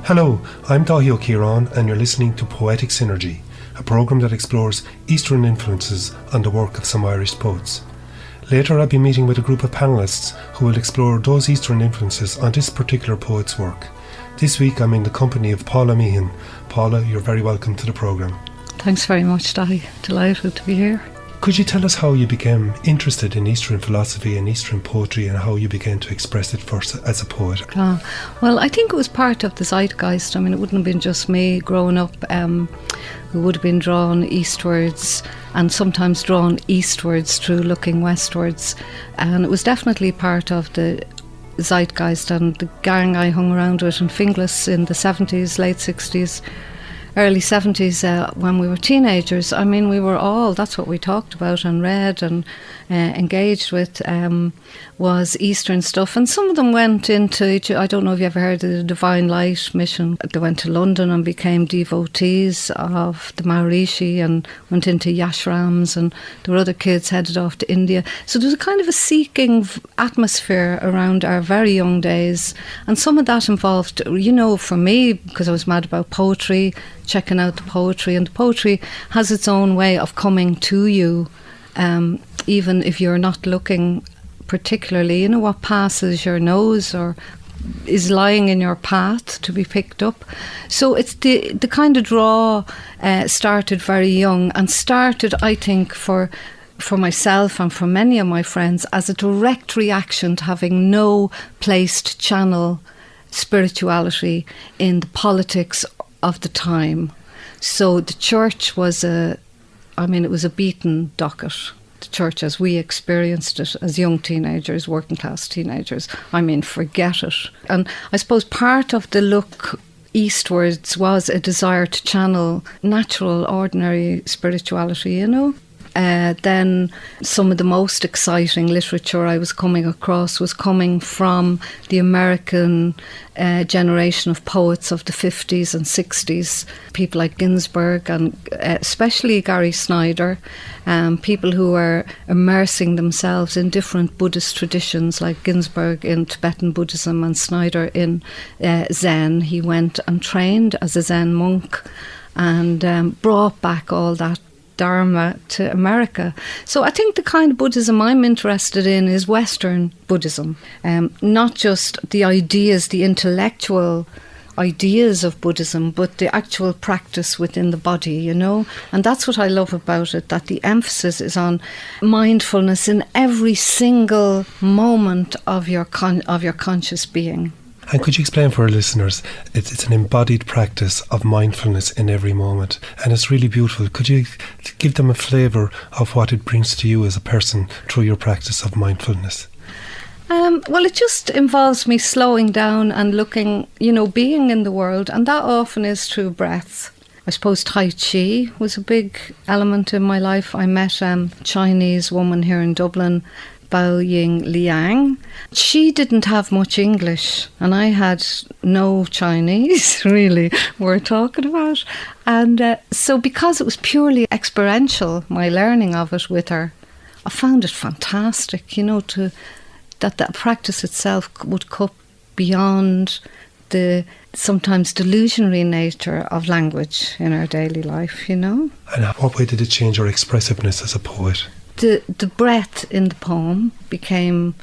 Hello, I'm Dáithí O'Kieran and you're listening to Poetic Synergy, a programme that explores Eastern influences on the work of some Irish poets. Later I'll be meeting with a group of panellists who will explore those Eastern influences on this particular poet's work. This week I'm in the company of Paula Meehan. Paula, you're very welcome to the programme. Thanks very much, Dáithí. Delighted to be here. Could you tell us how you became interested in Eastern philosophy and Eastern poetry and how you began to express it first as a poet? Well, I think it was part of the zeitgeist. I mean, it wouldn't have been just me growing up who would have been drawn eastwards and sometimes drawn eastwards through looking westwards. And it was definitely part of the zeitgeist, and the gang I hung around with in Finglas in the 70s, late 60s, early 70s, when we were teenagers. I mean, we were all, that's what we talked about and read and engaged with, was Eastern stuff. And some of them went into, I don't know if you ever heard of the Divine Light mission. They went to London and became devotees of the Maharishi and went into yashrams, and there were other kids headed off to India. So there was a kind of a seeking atmosphere around our very young days. And some of that involved, you know, for me, because I was mad about poetry, checking out the poetry, and the poetry has its own way of coming to you, even if you're not looking particularly. You know, what passes your nose or is lying in your path to be picked up. So it's the kind of draw started very young, and started, I think, for myself and for many of my friends as a direct reaction to having no place to channel spirituality in the politics of the time. So the church was it was a beaten docket. The church as we experienced it as young teenagers, working class teenagers, forget it. And I suppose part of the look eastwards was a desire to channel natural, ordinary spirituality, you know. Then some of the most exciting literature I was coming across was coming from the American generation of poets of the 50s and 60s, people like Ginsberg and especially Gary Snyder, people who were immersing themselves in different Buddhist traditions, like Ginsberg in Tibetan Buddhism and Snyder in Zen. He went and trained as a Zen monk and brought back all that Dharma to America. So I think the kind of Buddhism I'm interested in is Western Buddhism, not just the ideas, the intellectual ideas of Buddhism, but the actual practice within the body, you know. And that's what I love about it, that the emphasis is on mindfulness in every single moment of your conscious being. And could you explain for our listeners, it's an embodied practice of mindfulness in every moment, and it's really beautiful. Could you give them a flavour of what it brings to you as a person through your practice of mindfulness? Well, it just involves me slowing down and looking, you know, being in the world, and that often is through breath. I suppose Tai Chi was a big element in my life. I met a Chinese woman here in Dublin, Bao Ying Liang. She didn't have much English and I had no Chinese really we're talking about, and so because it was purely experiential, my learning of it with her, I found it fantastic, you know, that practice itself would cut beyond the sometimes delusionary nature of language in our daily life, you know. And what way did it change your expressiveness as a poet? The breath in the poem became,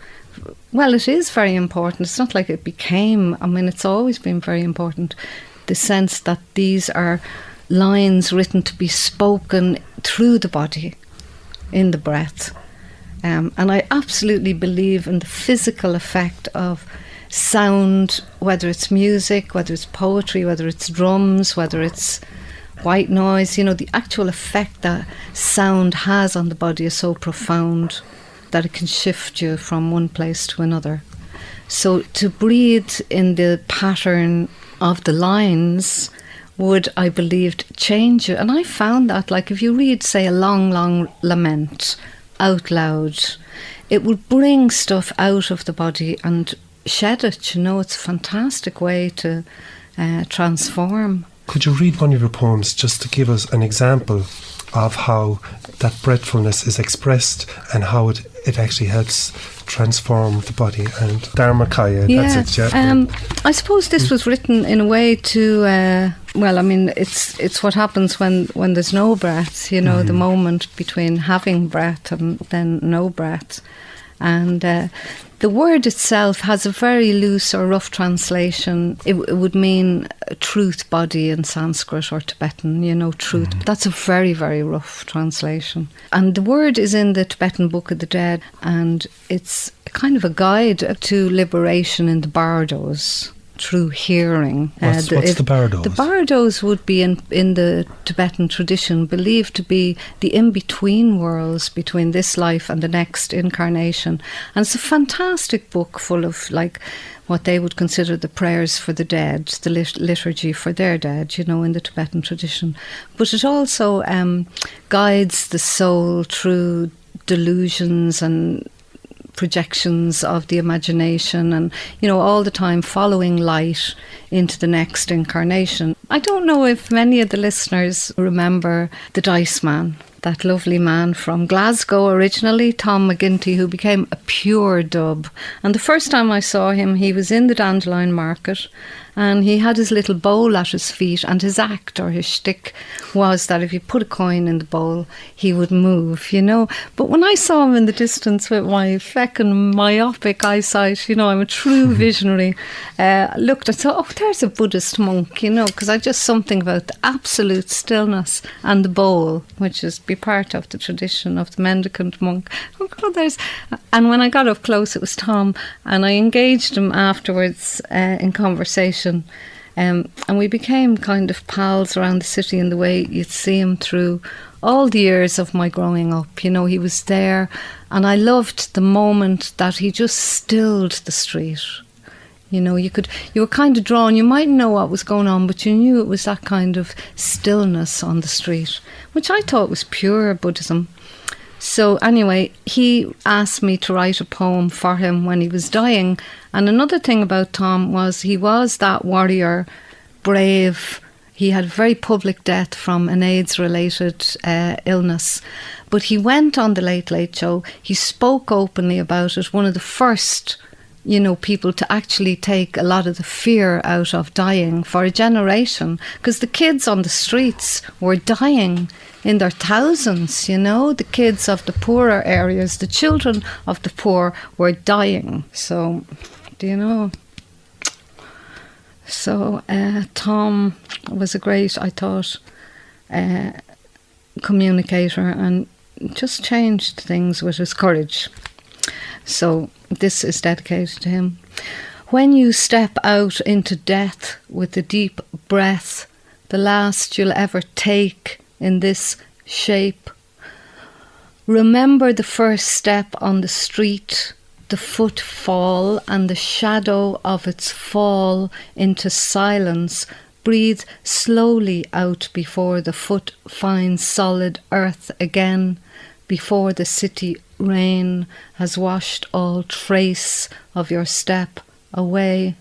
well, it is very important. It's not like it became, it's always been very important. The sense that these are lines written to be spoken through the body, in the breath. And I absolutely believe in the physical effect of sound, whether it's music, whether it's poetry, whether it's drums, whether it's white noise, you know, the actual effect that sound has on the body is so profound that it can shift you from one place to another. So to breathe in the pattern of the lines would, I believed, change you. And I found that, like, if you read, say, a long, long lament out loud, it would bring stuff out of the body and shed it, you know. It's a fantastic way to transform. Could you read one of your poems just to give us an example of how that breathfulness is expressed and how it actually helps transform the body. And Dharmakaya, that's it, yeah. I suppose this was written in a way to, it's what happens when there's no breath, the moment between having breath and then no breath. And the word itself has a very loose or rough translation. It would mean truth body in Sanskrit or Tibetan, truth. But that's a very, very rough translation. And the word is in the Tibetan Book of the Dead, and it's kind of a guide to liberation in the bardos through hearing. What's the bardos? The bardos would be in the Tibetan tradition believed to be the in-between worlds between this life and the next incarnation. And it's a fantastic book full of what they would consider the prayers for the dead, the liturgy for their dead, in the Tibetan tradition. But it also guides the soul through delusions and projections of the imagination, and all the time following light into the next incarnation. I don't know if many of the listeners remember the Dice Man, that lovely man from Glasgow originally, Tom McGinty, who became a pure dub. And the first time I saw him, he was in the Dandelion Market, and he had his little bowl at his feet, and his act or his shtick was that if you put a coin in the bowl, he would move, But when I saw him in the distance with my feckin' myopic eyesight, I'm a true visionary, looked and thought, oh, there's a Buddhist monk, because I just something about the absolute stillness and the bowl, which is be part of the tradition of the mendicant monk. Oh God, and when I got up close, it was Tom, and I engaged him afterwards in conversation, and we became kind of pals around the city in the way you'd see him through all the years of my growing up. He was there, and I loved the moment that he just stilled the street. You were kind of drawn, you mightn't know what was going on, but you knew it was that kind of stillness on the street, which I thought was pure Buddhism. So anyway, he asked me to write a poem for him when he was dying. And another thing about Tom was he was that warrior, brave. He had a very public death from an AIDS-related illness. But he went on the Late Late Show. He spoke openly about it. One of the first people to actually take a lot of the fear out of dying for a generation, because the kids on the streets were dying in their thousands, the kids of the poorer areas, the children of the poor were dying. So, Tom was a great, I thought, communicator, and just changed things with his courage. So this is dedicated to him. When you step out into death with a deep breath, the last you'll ever take in this shape, remember the first step on the street, the footfall and the shadow of its fall into silence. Breathe slowly out before the foot finds solid earth again, before the city rain has washed all trace of your step away.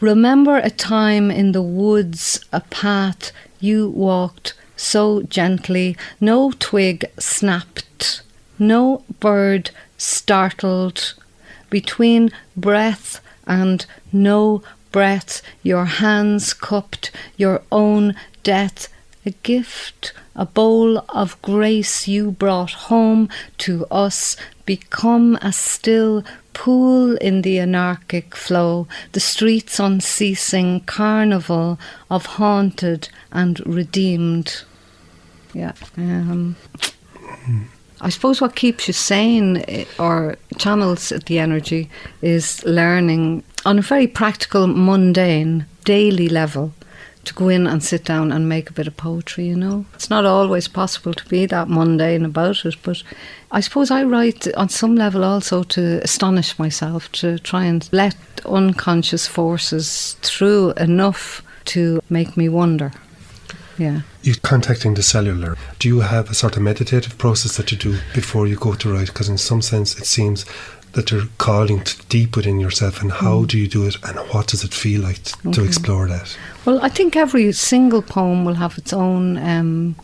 Remember a time in the woods, a path you walked so gently, no twig snapped, no bird startled. Between breath and no breath, your hands cupped your own death, a gift, a bowl of grace you brought home to us, become a still pool in the anarchic flow, the streets unceasing carnival of haunted and redeemed. Yeah. I suppose what keeps you sane or channels the energy is learning on a very practical, mundane, daily level to go in and sit down and make a bit of poetry, It's not always possible to be that mundane about it, but I suppose I write on some level also to astonish myself, to try and let unconscious forces through enough to make me wonder. Yeah. You're contacting the cellular. Do you have a sort of meditative process that you do before you go to write? Because in some sense it seems that you're calling deep within yourself, and how do you do it, and what does it feel like to explore that? Well, I think every single poem will have its own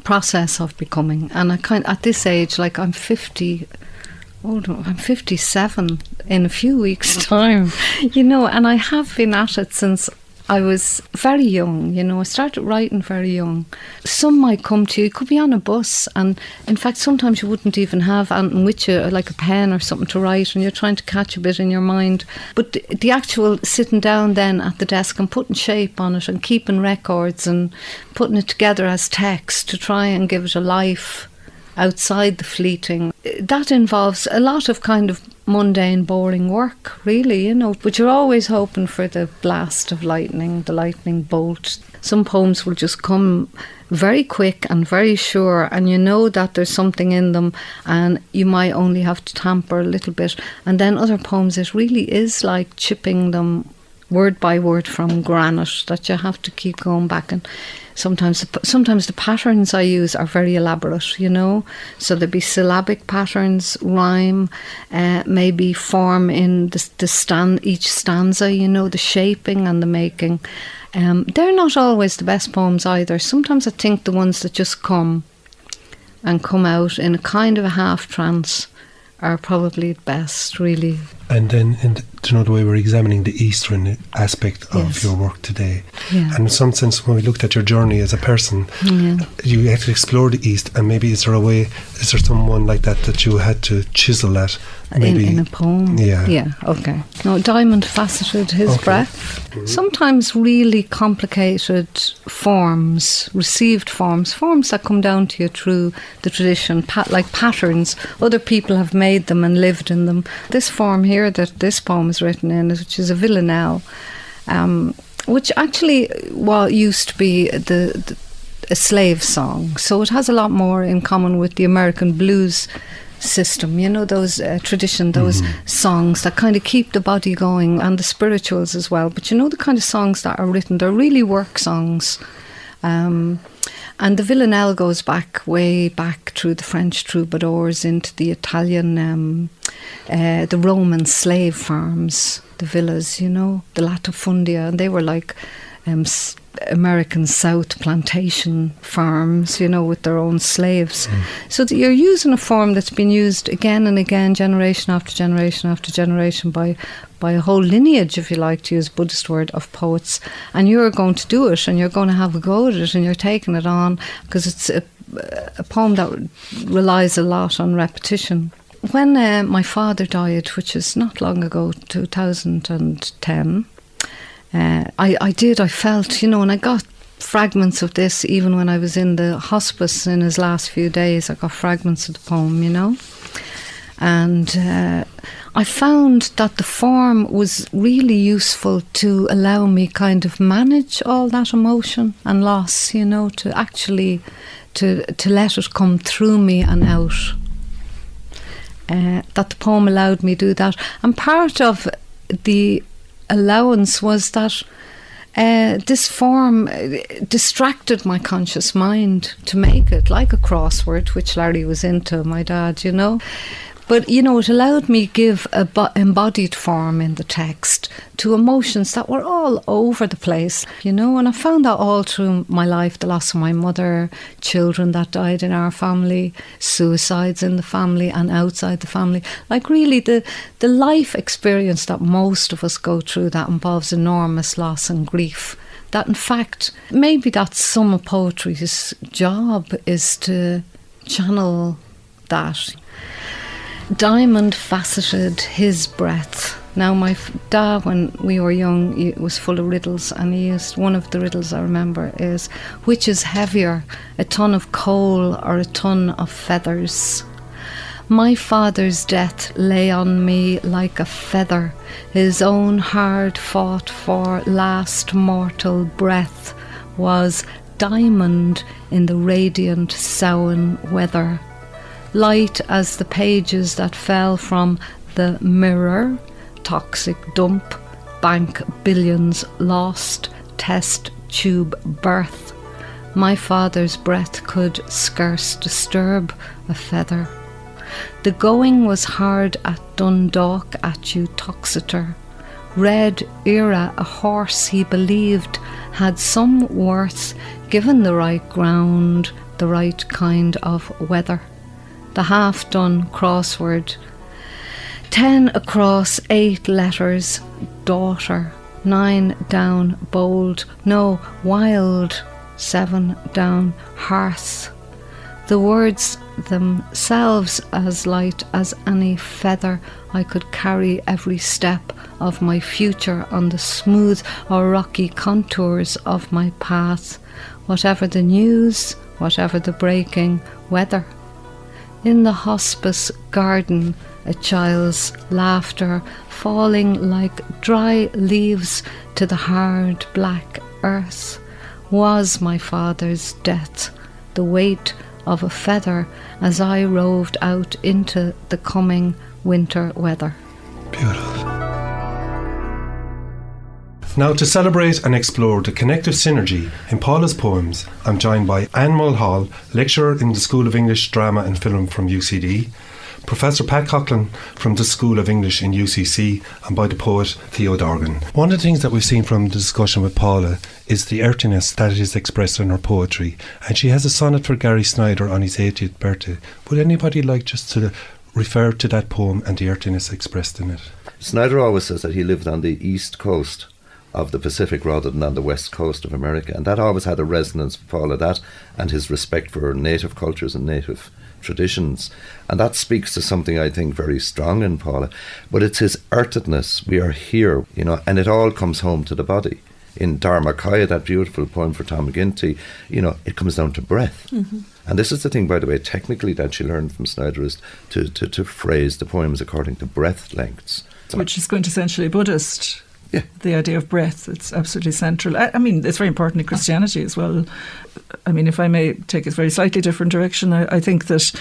process of becoming. And at this age, like I'm 57 in a few weeks' time, and I have been at it since I was very young. I started writing very young. Some might come to you, it could be on a bus, and in fact sometimes you wouldn't even have anything with you, like a pen or something to write, and you're trying to catch a bit in your mind. But the actual sitting down then at the desk and putting shape on it and keeping records and putting it together as text to try and give it a life outside the fleeting, that involves a lot of kind of mundane, boring work, really, but you're always hoping for the blast of lightning, the lightning bolt. Some poems will just come very quick and very sure, and you know that there's something in them, and you might only have to tamper a little bit. And then other poems, it really is like chipping them word by word from granite, that you have to keep going back. And sometimes the patterns I use are very elaborate, so there'd be syllabic patterns, rhyme, maybe form in each stanza, the shaping and the making. They're not always the best poems either. Sometimes I think the ones that just come out in a kind of a half trance are probably the best, really. And then, the way we're examining the Eastern aspect of your work today. Yeah. And in some sense, when we looked at your journey as a person, you had to explore the East, and maybe is there someone like that you had to chisel at? Maybe in a poem? Yeah, okay. No, Diamond faceted his breath. Mm-hmm. Sometimes really complicated forms, received forms that come down to you through the tradition, like patterns. Other people have made them and lived in them. This form here that this poem is written in, which is a villanelle, which actually used to be a slave song. So it has a lot more in common with the American blues system, those tradition, those songs that kind of keep the body going, and the spirituals as well. But the kind of songs that are written, they're really work songs. And the villanelle goes way back through the French troubadours into the Italian, the Roman slave farms, the villas, the latifundia, and they were like American South plantation farms, with their own slaves. So that you're using a form that's been used again and again, generation after generation after generation by a whole lineage, if you like to use a Buddhist word, of poets, and you're going to do it, and you're going to have a go at it, and you're taking it on, because it's a poem that relies a lot on repetition. When my father died, which is not long ago, 2010, I felt, and I got fragments of this even when I was in the hospice in his last few days. I got fragments of the poem, and I found that the form was really useful to allow me kind of manage all that emotion and loss, to actually to let it come through me and out. That the poem allowed me to do that, and part of the allowance was that this form distracted my conscious mind to make it like a crossword, which Larry was into, my dad, But, it allowed me to give a embodied form in the text to emotions that were all over the place, and I found that all through my life: the loss of my mother, children that died in our family, suicides in the family and outside the family. Like really the life experience that most of us go through that involves enormous loss and grief. That in fact, maybe that's some of poetry's job, is to channel that. Diamond faceted his breath. Now my dad, when we were young, he was full of riddles, and he used, one of the riddles I remember is, which is heavier, a ton of coal or a ton of feathers? My father's death lay on me like a feather, his own hard fought for last mortal breath was diamond in the radiant Samhain weather. Light as the pages that fell from the mirror, toxic dump, bank billions lost, test tube birth. My father's breath could scarce disturb a feather. The going was hard at Dundalk at Uttoxeter. Red Era, a horse he believed had some worth, given the right ground, the right kind of weather. The half-done crossword. 10 across, 8 letters, daughter. 9 down, bold, no, wild. 7 down, hearth. The words themselves as light as any feather. I could carry every step of my future on the smooth or rocky contours of my path, whatever the news, whatever the breaking weather. In the hospice garden, a child's laughter falling like dry leaves to the hard black earth was my father's death, the weight of a feather as I roved out into the coming winter weather. Beautiful. Now, to celebrate and explore the connective synergy in Paula's poems, I'm joined by Anne Mulhall, lecturer in the School of English, Drama and Film from UCD, Professor Pat Coughlin from the School of English in UCC, and by the poet Theo Dorgan. One of the things that we've seen from the discussion with Paula is the earthiness that is expressed in her poetry, and she has a sonnet for Gary Snyder on his 80th birthday. Would anybody like just to refer to that poem and the earthiness expressed in it? Snyder always says that he lived on the east coast of the Pacific rather than on the west coast of America, and that always had a resonance for Paula, that and his respect for native cultures and native traditions, and that speaks to something I think very strong in Paula. But it's his earthedness. We are here, and it all comes home to the body. In Dharmakaya, that beautiful poem for Tom McGinty, it comes down to breath. Mm-hmm. And this is the thing, by the way, technically that she learned from Snyder, is to phrase the poems according to breath lengths. Which is quintessentially Buddhist. Yeah. The idea of breath, it's absolutely central. I mean, it's very important in Christianity as well. I mean, if I may take a very slightly different direction, I think that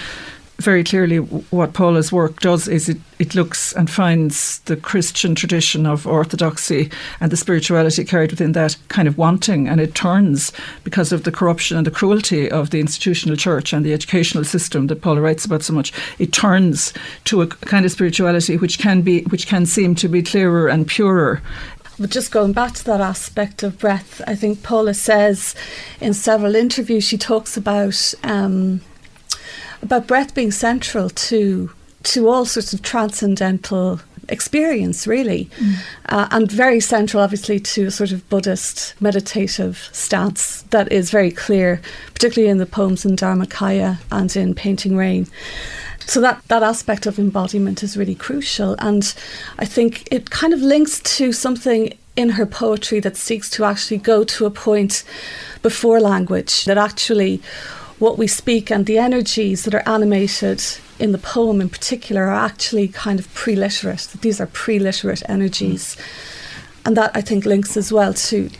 very clearly what Paula's work does is it looks and finds the Christian tradition of orthodoxy and the spirituality carried within that kind of wanting, and it turns, because of the corruption and the cruelty of the institutional church and the educational system that Paula writes about so much, it turns to a kind of spirituality which can seem to be clearer and purer. But just going back to that aspect of breath, I think Paula says in several interviews, she talks about breath being central to all sorts of transcendental experience, really, and very central, obviously, to a sort of Buddhist meditative stance that is very clear, particularly in the poems in Dharmakaya and in Painting Rain. So that aspect of embodiment is really crucial, and I think it kind of links to something in her poetry that seeks to actually go to a point before language, that actually what we speak and the energies that are animated in the poem in particular are actually kind of pre-literate. These are pre-literate energies. And that, I think, links as well to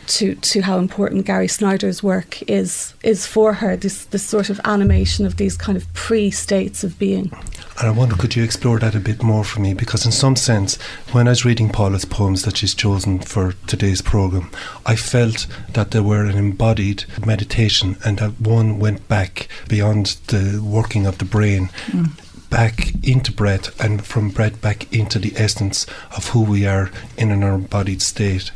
how important Gary Snyder's work is for her, this sort of animation of these kind of pre-states of being. And I wonder, could you explore that a bit more for me? Because in some sense, when I was reading Paula's poems that she's chosen for today's programme, I felt that they were an embodied meditation, and that one went back beyond the working of the brain, back into breath, and from breath back into the essence of who we are in an embodied state.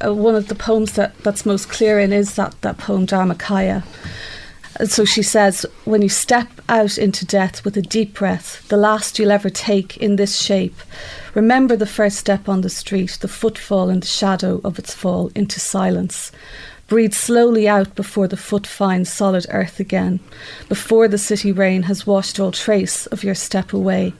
One of the poems that's most clear in is that poem Dharmakaya. So she says, when you step out into death with a deep breath, the last you'll ever take in this shape, remember the first step on the street, the footfall and the shadow of its fall into silence. Breathe slowly out before the foot finds solid earth again, before the city rain has washed all trace of your step away.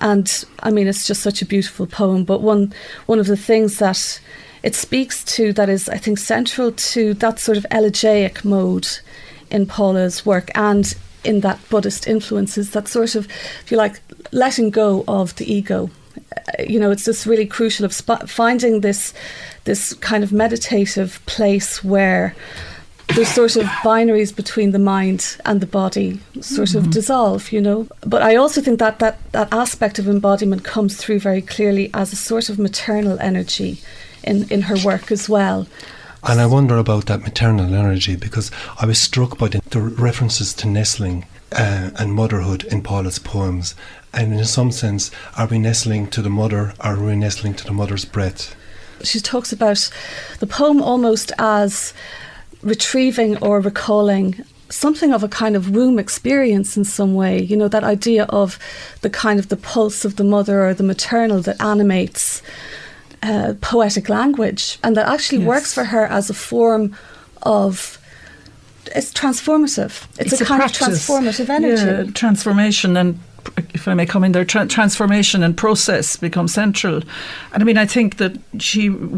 And I mean, it's just such a beautiful poem, but one of the things that it speaks to that is, I think, central to that sort of elegiac mode in Paula's work and in that Buddhist influences, that sort of, if you like, letting go of the ego. It's this really crucial of finding this kind of meditative place where there's sort of binaries between the mind and the body sort of dissolve, But I also think that aspect of embodiment comes through very clearly as a sort of maternal energy in her work as well. And I wonder about that maternal energy, because I was struck by the references to nestling and motherhood in Paula's poems. And in some sense, are we nestling to the mother, or are we nestling to the mother's breath? She talks about the poem almost as retrieving or recalling something of a kind of womb experience in some way, you know, that idea of the kind of the pulse of the mother or the maternal that animates poetic language, and that actually works for her as a form of, it's transformative. It's a kind practice. of transformative energy. Yeah, transformation, and if I may come in there, transformation and process become central. And I mean, I think that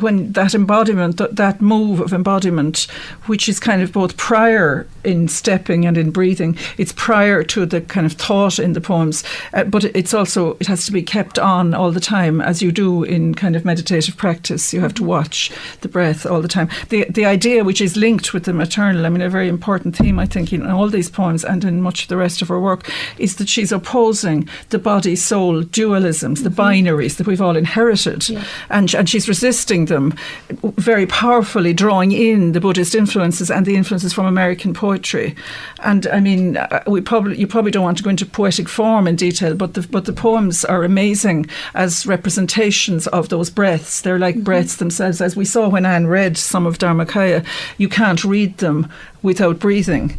when that embodiment, that move of embodiment, which is kind of both prior in stepping and in breathing, it's prior to the kind of thought in the poems, but it has to be kept on all the time, as you do in kind of meditative practice. You have to watch the breath all the time. The idea, which is linked with the maternal, I mean, a very important theme, I think, in all these poems and in much of the rest of her work, is that she's opposing the body-soul dualisms, the binaries that we've all inherited, and she's resisting them very powerfully, drawing in the Buddhist influences and the influences from American poetry. And I mean, you probably don't want to go into poetic form in detail, but the poems are amazing as representations of those breaths. They're like breaths themselves. As we saw when Anne read some of Dharmakaya, you can't read them without breathing.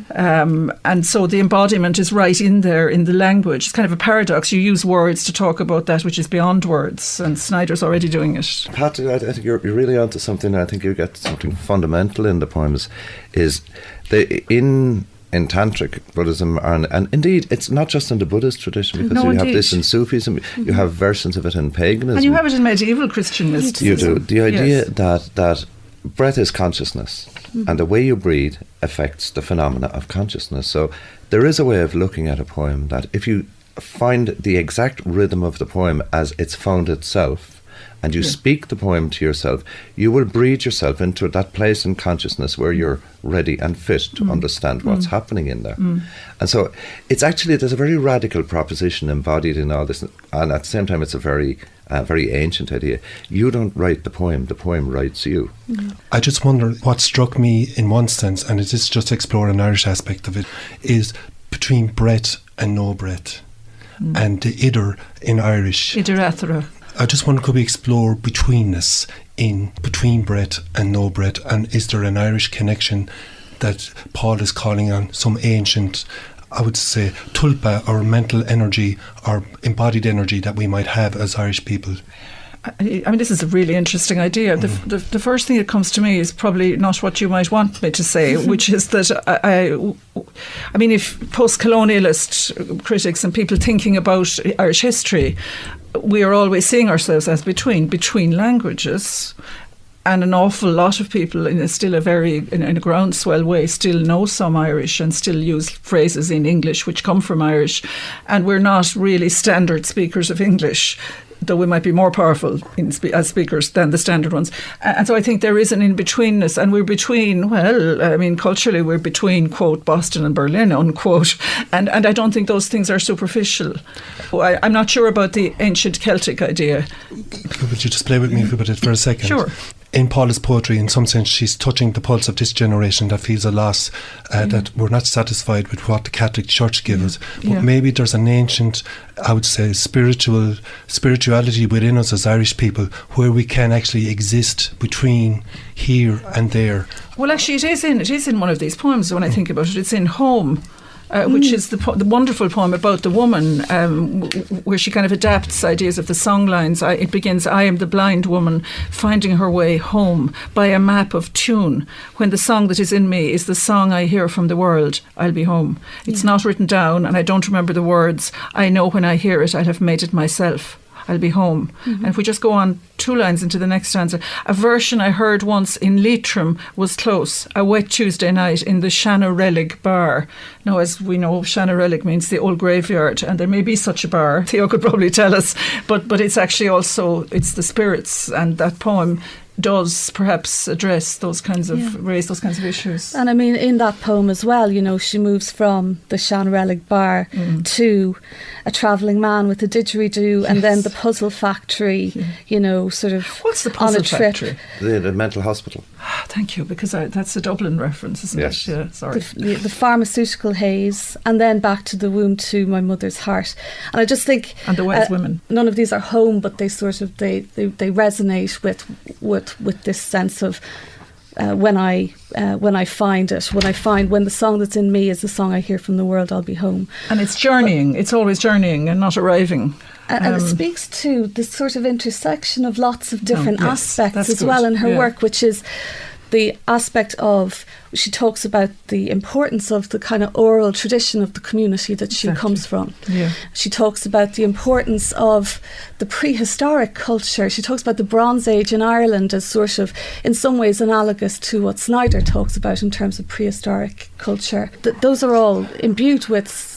And so the embodiment is right in there in the language. It's kind of a paradox. You use words to talk about that which is beyond words, and Snyder's already doing it. Pat, I think you're really onto something. I think you get something fundamental in the poems, is in Tantric Buddhism, and indeed it's not just in the Buddhist tradition, because you have this in Sufism, you have versions of it in paganism. And you have it in medieval Christian mysticism. You do. The idea that breath is consciousness, and the way you breathe affects the phenomena of consciousness. So there is a way of looking at a poem that if you find the exact rhythm of the poem as it's found itself, and you speak the poem to yourself, you will breathe yourself into that place in consciousness where you're ready and fit to understand what's happening in there. And so it's actually, there's a very radical proposition embodied in all this, and at the same time it's a very ancient idea. You don't write the poem writes you. I just wonder, what struck me in one sense, and it is just to explore an Irish aspect of it, is between breath and no breath, and the idir in Irish. Idirathra. I just wonder, could we explore betweenness in between breath and no breath, and is there an Irish connection that Paul is calling on, some ancient, I would say, tulpa or mental energy or embodied energy that we might have as Irish people? I mean, this is a really interesting idea. The first thing that comes to me is probably not what you might want me to say, which is that I mean, if post-colonialist critics and people thinking about Irish history, we are always seeing ourselves as between languages. And an awful lot of people in a groundswell way still know some Irish and still use phrases in English which come from Irish. And we're not really standard speakers of English, though we might be more powerful as speakers than the standard ones. And so I think there is an in-betweenness, and we're between, well, I mean, culturally we're between, quote, Boston and Berlin, unquote. And I don't think those things are superficial. I'm not sure about the ancient Celtic idea. Would you just play with me for a second? Sure. In Paula's poetry, in some sense, she's touching the pulse of this generation that feels a loss, that we're not satisfied with what the Catholic Church gives us. But maybe there's an ancient, I would say, spirituality within us as Irish people, where we can actually exist between here and there. Well, actually, it is in one of these poems. When I think about it, it's in Home. Which is the wonderful poem about the woman, where she kind of adapts ideas of the songlines. It begins, I am the blind woman finding her way home by a map of tune. When the song that is in me is the song I hear from the world, I'll be home. It's not written down and I don't remember the words. I know when I hear it, I'll have made it myself. I'll be home. And if we just go on 2 lines into the next stanza, a version I heard once in Leitrim was close, a wet Tuesday night in the Shanarellig bar. Now, as we know, Shanarellig means the old graveyard, and there may be such a bar. Theo could probably tell us, but it's actually also, it's the spirits, and that poem does perhaps address those kinds of, raise those kinds of issues. And I mean, in that poem as well, you know, she moves from the Shanrellig bar to a travelling man with a didgeridoo, and then the puzzle factory, you know, sort of What's the puzzle on a trip. factory? The mental hospital. Thank you, because that's a Dublin reference, isn't it? Yeah, sorry. The pharmaceutical haze, and then back to the womb to my mother's heart. And I just think, and the wise women. None of these are home, but they sort of they resonate with this sense of when I find it, when the song that's in me is the song I hear from the world, I'll be home. And it's journeying. It's always journeying and not arriving. And it speaks to this sort of intersection of lots of different aspects as good. well in her work, which is the aspect of, she talks about the importance of the kind of oral tradition of the community that she comes from. Yeah. She talks about the importance of the prehistoric culture. She talks about the Bronze Age in Ireland as sort of, in some ways, analogous to what Snyder talks about in terms of prehistoric culture. Those are all imbued with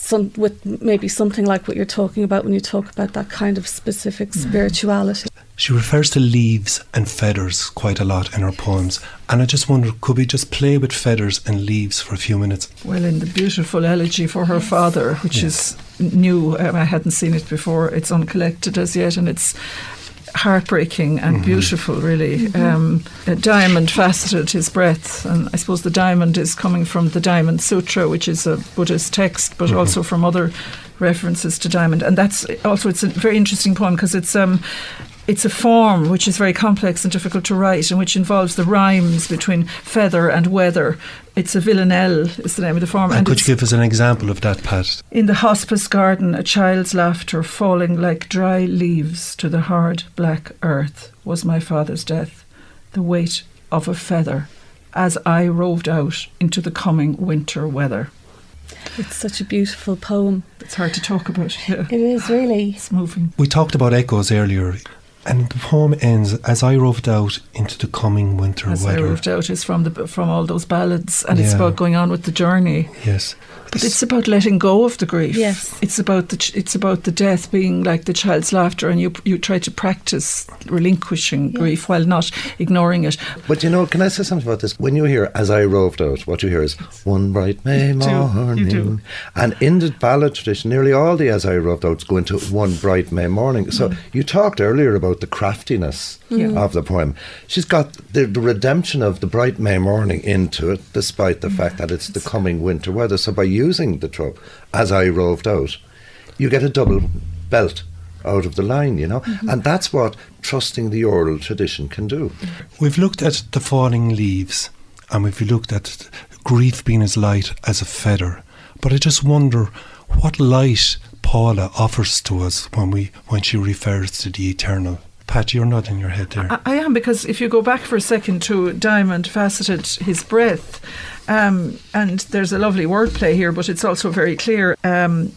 maybe something like what you're talking about when you talk about that kind of specific spirituality. She refers to leaves and feathers quite a lot in her poems, and I just wonder, could we just play with feathers and leaves for a few minutes? Well, in the beautiful elegy for her father, which is new, I hadn't seen it before, it's uncollected as yet, and it's heartbreaking and beautiful, really. A diamond faceted his breath, and I suppose the diamond is coming from the Diamond Sutra, which is a Buddhist text, but also from other references to diamond. And that's also, it's a very interesting poem because it's a form which is very complex and difficult to write, and which involves the rhymes between feather and weather. It's a villanelle, is the name of the form. And could you give us an example of that, Pat? In the hospice garden, a child's laughter falling like dry leaves to the hard black earth was my father's death, the weight of a feather, as I roved out into the coming winter weather. It's such a beautiful poem. It's hard to talk about. Yeah. It is, really. It's moving. We talked about echoes earlier, and the poem ends, as I roved out into the coming winter As weather. I roved out is from all those ballads, and it's about going on with the journey. Yes. But it's about letting go of the grief. Yes. It's about the death being like the child's laughter, and you try to practice relinquishing grief while not ignoring it. But can I say something about this? When you hear "As I roved out," what you hear is "One bright May morning." You do. And in the ballad tradition, nearly all the "As I roved outs" go into "One bright May morning." So you talked earlier about the craftiness of the poem. She's got the redemption of the bright May morning into it, despite the fact that it's the coming winter weather. So by using the trope, "As I roved out," you get a double belt out of the line, and that's what trusting the oral tradition can do. We've looked at the falling leaves, and we've looked at grief being as light as a feather, but I just wonder what light Paula offers to us when she refers to the eternal. Pat, you're nodding your head there. I am, because if you go back for a second to "Diamond faceted his breath," and there's a lovely wordplay here, but it's also very clear.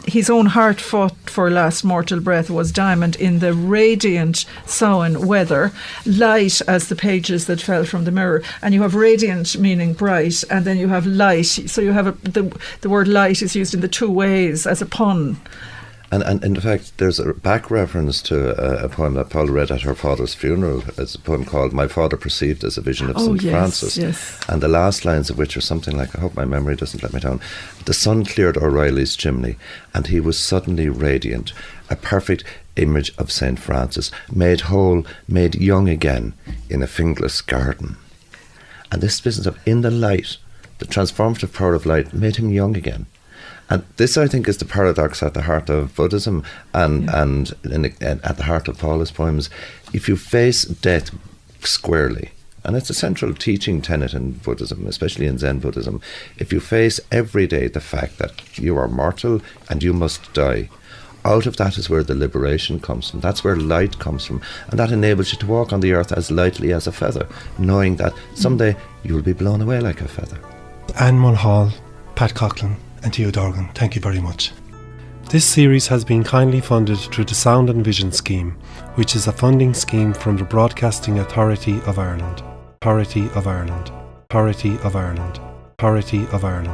His own heart fought for last mortal breath was diamond in the radiant sown weather, light as the pages that fell from the mirror. And you have radiant meaning bright, and then you have light. So you have the word light is used in the two ways as a pun. And in fact, there's a back reference to a poem that Paula read at her father's funeral. It's a poem called "My Father Perceived as a Vision of St. Francis." Yes. And the last lines of which are something like, I hope my memory doesn't let me down. "The sun cleared O'Reilly's chimney, and he was suddenly radiant, a perfect image of St. Francis, made whole, made young again in a fingless garden." And this business of in the light, the transformative power of light, made him young again. And this, I think, is the paradox at the heart of Buddhism and at the heart of Paula's poems. If you face death squarely, and it's a central teaching tenet in Buddhism, especially in Zen Buddhism, if you face every day the fact that you are mortal and you must die, out of that is where the liberation comes from. That's where light comes from. And that enables you to walk on the earth as lightly as a feather, knowing that someday you will be blown away like a feather. Anne Mulhall, Pat Coughlin and Theo Dorgan, thank you very much. This series has been kindly funded through the Sound and Vision Scheme, which is a funding scheme from the Broadcasting Authority of Ireland. Authority of Ireland. Authority of Ireland. Authority of Ireland.